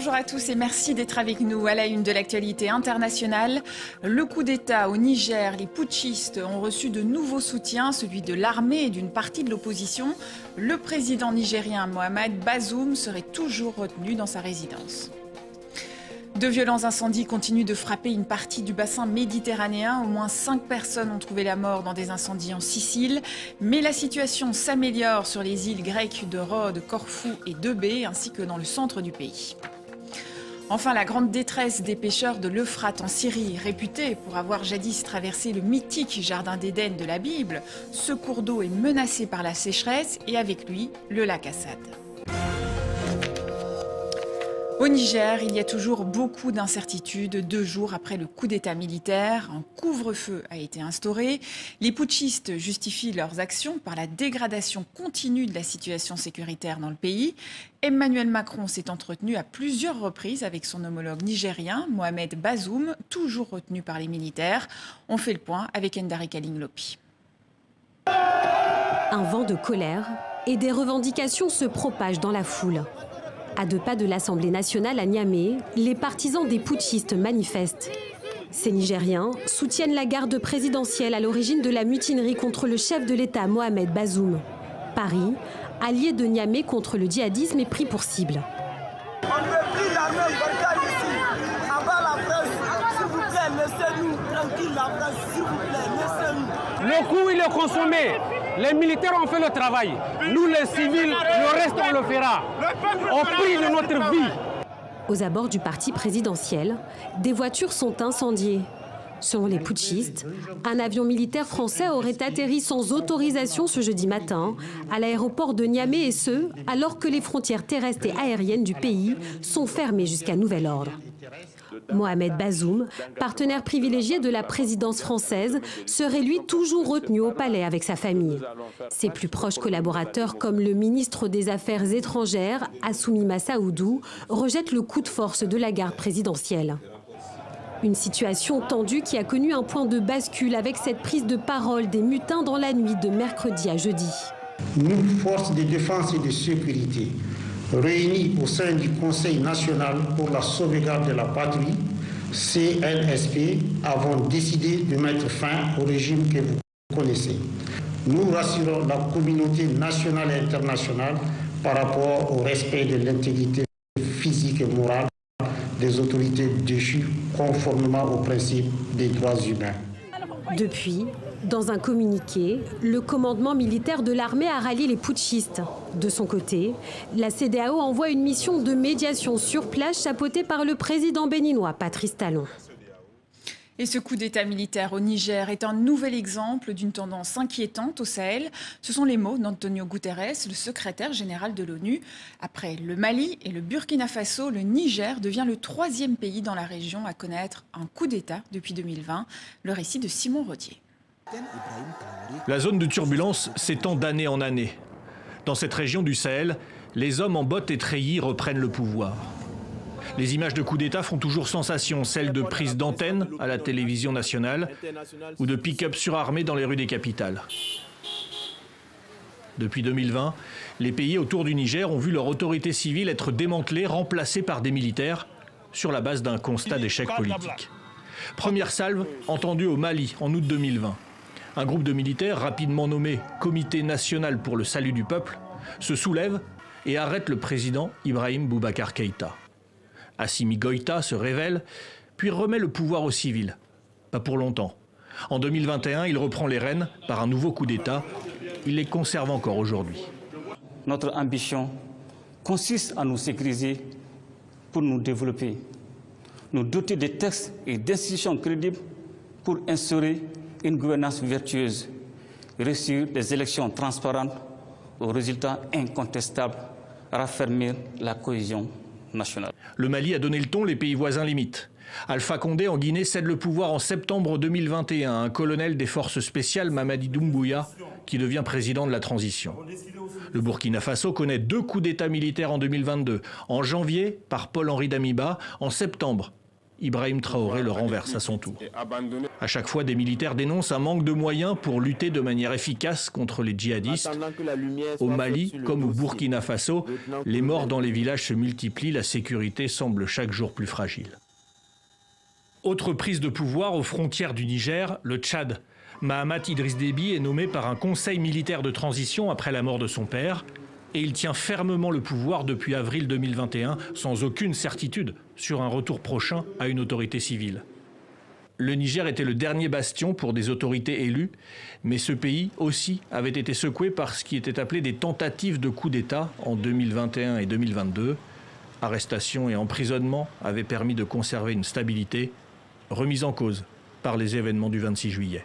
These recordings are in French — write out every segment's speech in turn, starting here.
Bonjour à tous et merci d'être avec nous à la une de l'actualité internationale. Le coup d'État au Niger, les putschistes ont reçu de nouveaux soutiens, celui de l'armée et d'une partie de l'opposition. Le président nigérien Mohamed Bazoum serait toujours retenu dans sa résidence. De violents incendies continuent de frapper une partie du bassin méditerranéen. Au moins 5 personnes ont trouvé la mort dans des incendies en Sicile. Mais la situation s'améliore sur les îles grecques de Rhodes, Corfou et d'Eubée, ainsi que dans le centre du pays. Enfin, la grande détresse des pêcheurs de l'Euphrate en Syrie, réputés pour avoir jadis traversé le mythique jardin d'Éden de la Bible. Ce cours d'eau est menacé par la sécheresse et avec lui, le lac Assad. Au Niger, il y a toujours beaucoup d'incertitudes. 2 jours après le coup d'État militaire, un couvre-feu a été instauré. Les putschistes justifient leurs actions par la dégradation continue de la situation sécuritaire dans le pays. Emmanuel Macron s'est entretenu à plusieurs reprises avec son homologue nigérien, Mohamed Bazoum, toujours retenu par les militaires. On fait le point avec Ndari Kalinglopi. Un vent de colère et des revendications se propagent dans la foule. À 2 pas de l'Assemblée nationale à Niamey, les partisans des putschistes manifestent. Ces Nigériens soutiennent la garde présidentielle à l'origine de la mutinerie contre le chef de l'État Mohamed Bazoum. Paris, allié de Niamey contre le djihadisme, est pris pour cible. On ne veut plus l'armée barricade ici. Avant la presse, s'il vous plaît, laissez-nous tranquille la presse, s'il vous plaît, laissez-nous. Le coup, il est consommé. Les militaires ont fait le travail. Nous, les civils, le reste, on le fera. Au prix de notre vie. Aux abords du parti présidentiel, des voitures sont incendiées. Selon les putschistes, un avion militaire français aurait atterri sans autorisation ce jeudi matin à l'aéroport de Niamey, et ce, alors que les frontières terrestres et aériennes du pays sont fermées jusqu'à nouvel ordre. Mohamed Bazoum, partenaire privilégié de la présidence française, serait lui toujours retenu au palais avec sa famille. Ses plus proches collaborateurs, comme le ministre des Affaires étrangères, Assoumi Massaoudou, rejettent le coup de force de la garde présidentielle. Une situation tendue qui a connu un point de bascule avec cette prise de parole des mutins dans la nuit de mercredi à jeudi. Nous, forces de défense et de sécurité, réunis au sein du Conseil national pour la sauvegarde de la patrie, CNSP, avons décidé de mettre fin au régime que vous connaissez. Nous rassurons la communauté nationale et internationale par rapport au respect de l'intégrité physique et morale des autorités déchues conformément aux principes des droits humains. Depuis, dans un communiqué, le commandement militaire de l'armée a rallié les putschistes. De son côté, la CEDEAO envoie une mission de médiation sur place chapeautée par le président béninois Patrice Talon. Et ce coup d'État militaire au Niger est un nouvel exemple d'une tendance inquiétante au Sahel. Ce sont les mots d'Antonio Guterres, le secrétaire général de l'ONU. Après le Mali et le Burkina Faso, le Niger devient le 3e pays dans la région à connaître un coup d'État depuis 2020. Le récit de Simon Rodier. La zone de turbulence s'étend d'année en année. Dans cette région du Sahel, les hommes en bottes et treillis reprennent le pouvoir. Les images de coups d'État font toujours sensation, celles de prises d'antenne à la télévision nationale ou de pick-up surarmés dans les rues des capitales. Depuis 2020, les pays autour du Niger ont vu leur autorité civile être démantelée, remplacée par des militaires, sur la base d'un constat d'échec politique. Première salve entendue au Mali en août 2020. Un groupe de militaires, rapidement nommé Comité national pour le salut du peuple, se soulève et arrête le président Ibrahim Boubacar Keïta. Assimi Goïta se révèle, puis remet le pouvoir aux civils. Pas pour longtemps. En 2021, il reprend les rênes par un nouveau coup d'État. Il les conserve encore aujourd'hui. Notre ambition consiste à nous sécuriser pour nous développer, nous doter de textes et d'institutions crédibles pour instaurer une gouvernance vertueuse, réussir des élections transparentes aux résultats incontestables, raffermir la cohésion nationale. Le Mali a donné le ton, les pays voisins limitent. Alpha Condé en Guinée cède le pouvoir en septembre 2021 à un colonel des forces spéciales, Mamadi Doumbouya, qui devient président de la transition. Le Burkina Faso connaît 2 coups d'État militaires en 2022. En janvier, par Paul-Henri Damiba. En septembre, Ibrahim Traoré le renverse à son tour. À chaque fois, des militaires dénoncent un manque de moyens pour lutter de manière efficace contre les djihadistes. Au Mali, comme au Burkina Faso, les morts dans les villages se multiplient, la sécurité semble chaque jour plus fragile. Autre prise de pouvoir aux frontières du Niger, le Tchad. Mahamat Idriss Déby est nommé par un conseil militaire de transition après la mort de son père. Et il tient fermement le pouvoir depuis avril 2021, sans aucune certitude sur un retour prochain à une autorité civile. Le Niger était le dernier bastion pour des autorités élues, mais ce pays aussi avait été secoué par ce qui était appelé des tentatives de coup d'État en 2021 et 2022. Arrestations et emprisonnements avaient permis de conserver une stabilité, remise en cause par les événements du 26 juillet.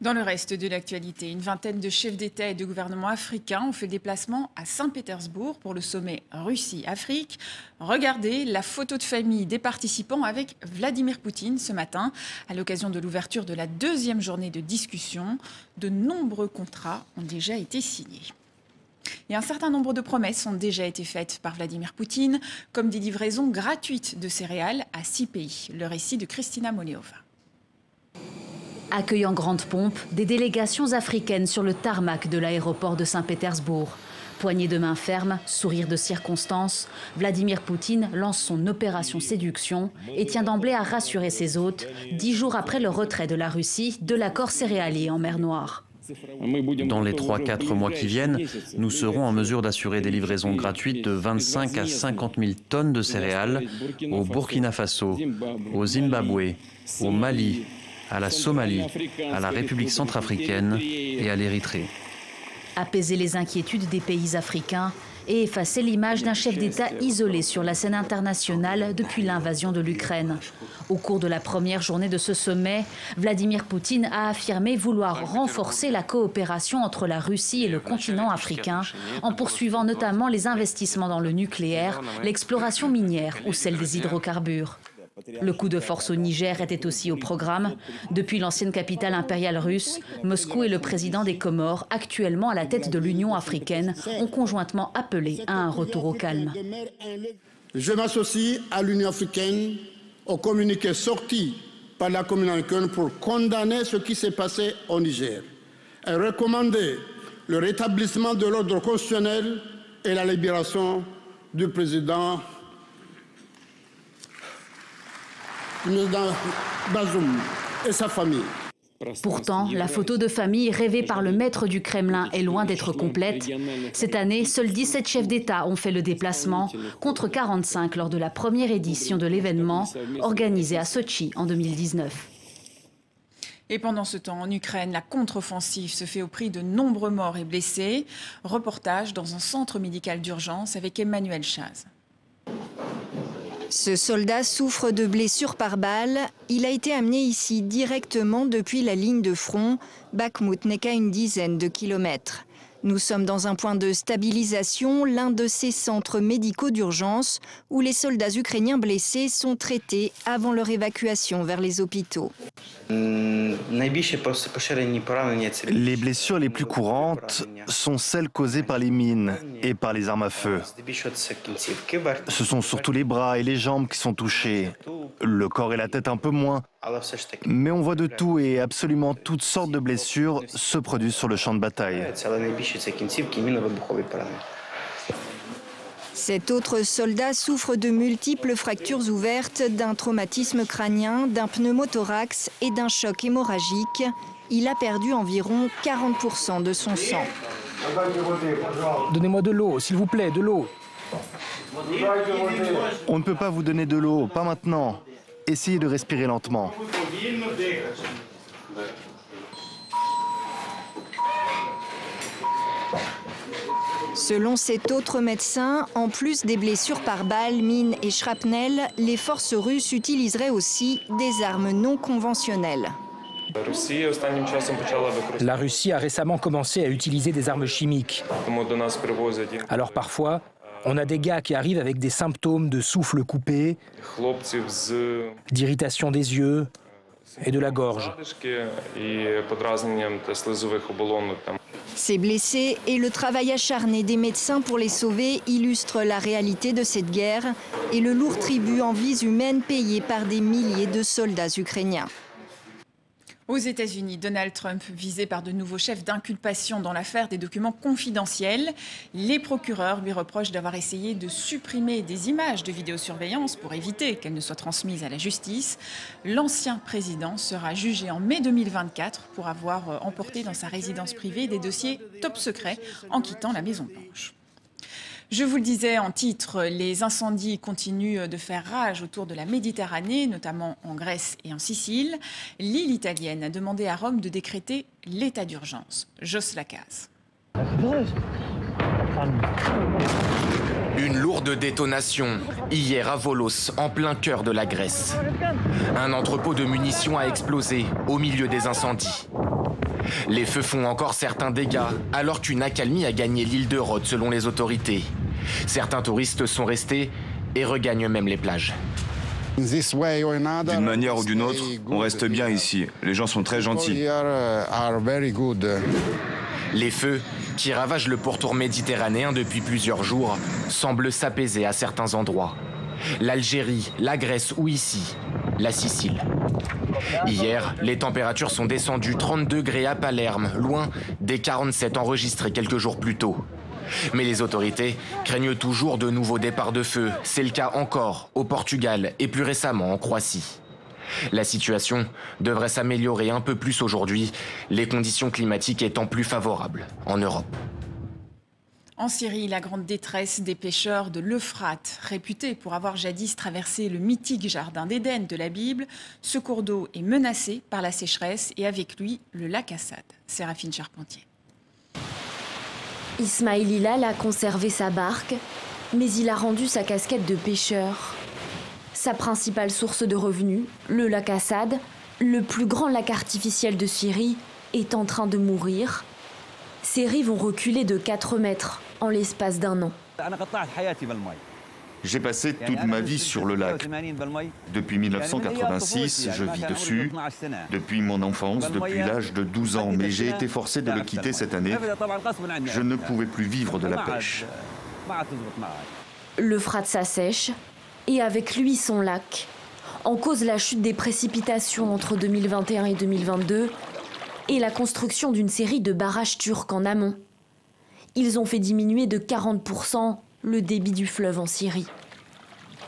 Dans le reste de l'actualité, une vingtaine de chefs d'État et de gouvernements africains ont fait le déplacement à Saint-Pétersbourg pour le sommet Russie-Afrique. Regardez la photo de famille des participants avec Vladimir Poutine ce matin, à l'occasion de l'ouverture de la deuxième journée de discussion. De nombreux contrats ont déjà été signés. Et un certain nombre de promesses ont déjà été faites par Vladimir Poutine, comme des livraisons gratuites de céréales à 6 pays. Le récit de Kristina Moleova. Accueillant grande pompe, des délégations africaines sur le tarmac de l'aéroport de Saint-Pétersbourg. Poignée de main ferme, sourire de circonstance, Vladimir Poutine lance son opération séduction et tient d'emblée à rassurer ses hôtes, 10 jours après le retrait de la Russie de l'accord céréalier en mer Noire. Dans les 3-4 mois qui viennent, nous serons en mesure d'assurer des livraisons gratuites de 25 à 50 000 tonnes de céréales au Burkina Faso, au Zimbabwe, au Mali, à la Somalie, à la République centrafricaine et à l'Érythrée. Apaiser les inquiétudes des pays africains et effacer l'image d'un chef d'État isolé sur la scène internationale depuis l'invasion de l'Ukraine. Au cours de la première journée de ce sommet, Vladimir Poutine a affirmé vouloir renforcer la coopération entre la Russie et le continent africain, en poursuivant notamment les investissements dans le nucléaire, l'exploration minière ou celle des hydrocarbures. Le coup de force au Niger était aussi au programme. Depuis l'ancienne capitale impériale russe, Moscou et le président des Comores, actuellement à la tête de l'Union africaine, ont conjointement appelé à un retour au calme. Je m'associe à l'Union africaine au communiqué sorti par la communauté africaine pour condamner ce qui s'est passé au Niger et recommander le rétablissement de l'ordre constitutionnel et la libération du président Bazoum et sa famille. Pourtant, la photo de famille rêvée par le maître du Kremlin est loin d'être complète. Cette année, seuls 17 chefs d'État ont fait le déplacement, contre 45 lors de la première édition de l'événement, organisé à Sotchi en 2019. Et pendant ce temps, en Ukraine, la contre-offensive se fait au prix de nombreux morts et blessés. Reportage dans un centre médical d'urgence avec Emmanuel Chaz. Ce soldat souffre de blessures par balle. Il a été amené ici directement depuis la ligne de front. Bakhmout n'est qu'à une dizaine de kilomètres. Nous sommes dans un point de stabilisation, l'un de ces centres médicaux d'urgence où les soldats ukrainiens blessés sont traités avant leur évacuation vers les hôpitaux. Les blessures les plus courantes sont celles causées par les mines et par les armes à feu. Ce sont surtout les bras et les jambes qui sont touchés, le corps et la tête un peu moins. Mais on voit de tout et absolument toutes sortes de blessures se produisent sur le champ de bataille. Cet autre soldat souffre de multiples fractures ouvertes, d'un traumatisme crânien, d'un pneumothorax et d'un choc hémorragique. Il a perdu environ 40% de son sang. Donnez-moi de l'eau, s'il vous plaît, de l'eau. On ne peut pas vous donner de l'eau, pas maintenant. Essayez de respirer lentement. Selon cet autre médecin, en plus des blessures par balles, mines et shrapnel, les forces russes utiliseraient aussi des armes non conventionnelles. La Russie a récemment commencé à utiliser des armes chimiques. Alors parfois, on a des gars qui arrivent avec des symptômes de souffle coupé, d'irritation des yeux et de la gorge. Ces blessés et le travail acharné des médecins pour les sauver illustrent la réalité de cette guerre et le lourd tribut en vies humaines payé par des milliers de soldats ukrainiens. Aux États-Unis, Donald Trump visé par de nouveaux chefs d'inculpation dans l'affaire des documents confidentiels. Les procureurs lui reprochent d'avoir essayé de supprimer des images de vidéosurveillance pour éviter qu'elles ne soient transmises à la justice. L'ancien président sera jugé en mai 2024 pour avoir emporté dans sa résidence privée des dossiers top secrets en quittant la Maison-Blanche. Je vous le disais en titre, les incendies continuent de faire rage autour de la Méditerranée, notamment en Grèce et en Sicile. L'île italienne a demandé à Rome de décréter l'état d'urgence. Joss Lacaze. Une lourde détonation, hier à Volos, en plein cœur de la Grèce. Un entrepôt de munitions a explosé au milieu des incendies. Les feux font encore certains dégâts, alors qu'une accalmie a gagné l'île de Rhodes selon les autorités. Certains touristes sont restés et regagnent même les plages. D'une manière ou d'une autre, on reste bien ici. Les gens sont très gentils. Les feux, qui ravagent le pourtour méditerranéen depuis plusieurs jours, semblent s'apaiser à certains endroits. L'Algérie, la Grèce ou ici, la Sicile. Hier, les températures sont descendues 30 degrés à Palerme, loin des 47 enregistrés quelques jours plus tôt. Mais les autorités craignent toujours de nouveaux départs de feu. C'est le cas encore au Portugal et plus récemment en Croatie. La situation devrait s'améliorer un peu plus aujourd'hui, les conditions climatiques étant plus favorables en Europe. En Syrie, la grande détresse des pêcheurs de l'Euphrate, réputé pour avoir jadis traversé le mythique jardin d'Éden de la Bible. Ce cours d'eau est menacé par la sécheresse et avec lui le lac Assad. Séraphine Charpentier. Ismail Hilal a conservé sa barque, mais il a rendu sa casquette de pêcheur. Sa principale source de revenus, le lac Assad, le plus grand lac artificiel de Syrie, est en train de mourir. Ses rives ont reculé de 4 mètres en l'espace d'un an. J'ai passé toute ma vie sur le lac. Depuis 1986, je vis dessus. Depuis mon enfance, depuis l'âge de 12 ans. Mais j'ai été forcé de le quitter cette année. Je ne pouvais plus vivre de la pêche. L'Euphrate s'assèche, et avec lui son lac. En cause la chute des précipitations entre 2021 et 2022 et la construction d'une série de barrages turcs en amont. Ils ont fait diminuer de 40% le débit du fleuve en Syrie.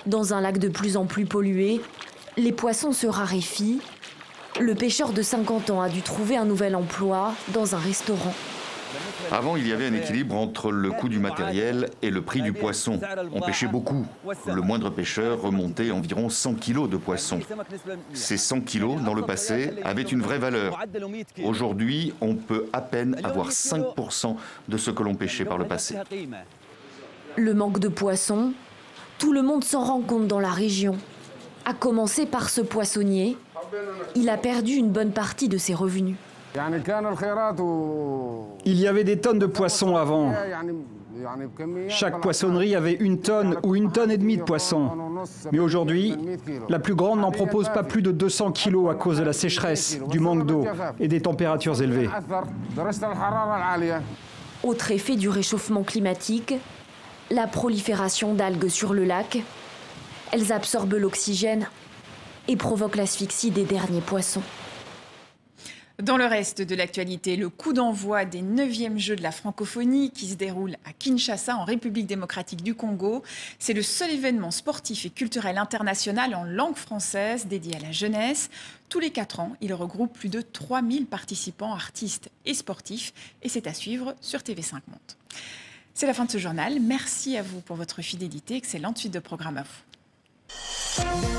Dans un lac de plus en plus pollué, les poissons se raréfient. Le pêcheur de 50 ans a dû trouver un nouvel emploi dans un restaurant. Avant, il y avait un équilibre entre le coût du matériel et le prix du poisson. On pêchait beaucoup. Le moindre pêcheur remontait environ 100 kilos de poissons. Ces 100 kilos, dans le passé, avaient une vraie valeur. Aujourd'hui, on peut à peine avoir 5% de ce que l'on pêchait par le passé. Le manque de poissons, tout le monde s'en rend compte dans la région. À commencer par ce poissonnier, il a perdu une bonne partie de ses revenus. Il y avait des tonnes de poissons avant. Chaque poissonnerie avait 1 tonne ou 1,5 tonnes de poissons. Mais aujourd'hui, la plus grande n'en propose pas plus de 200 kilos à cause de la sécheresse, du manque d'eau et des températures élevées. Autre effet du réchauffement climatique, la prolifération d'algues sur le lac. Elles absorbent l'oxygène et provoquent l'asphyxie des derniers poissons. Dans le reste de l'actualité, le coup d'envoi des 9e Jeux de la francophonie qui se déroule à Kinshasa, en République démocratique du Congo. C'est le seul événement sportif et culturel international en langue française dédié à la jeunesse. Tous les 4 ans, il regroupe plus de 3000 participants, artistes et sportifs. Et c'est à suivre sur TV5 Monde. C'est la fin de ce journal. Merci à vous pour votre fidélité. Excellente suite de programme à vous.